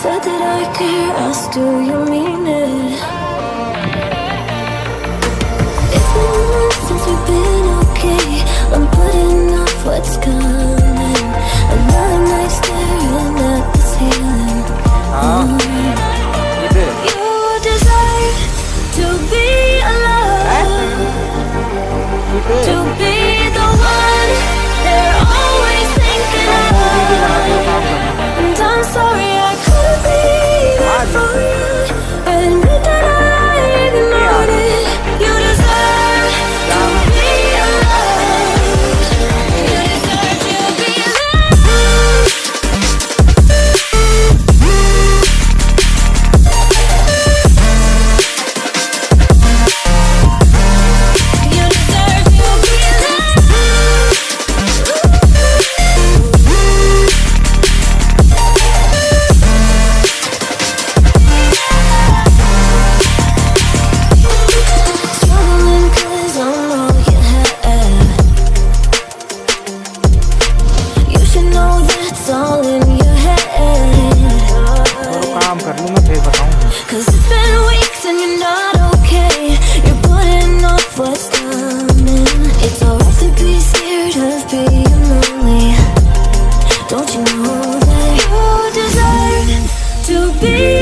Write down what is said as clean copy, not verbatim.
said that I care, asked do you mean it? It's been months since we've been okay. I'm putting off what's coming. Another night staring at the ceiling. You deserve to be alone, to be the one they're always thinking of. And I'm sorry I couldn't be there for you. Admit that I ignored it. You deserve to be alone. You deserve to be alone. You deserve to be alone. Struggling 'cause I'm all you had. You should know that's all in your head. काम कर लूँ मैं फिर बताऊँ 'Cause it's been weeks and you're not okay. You're putting off what's coming. It's alright to be scared of being lonely. Don't you know that you deserve to be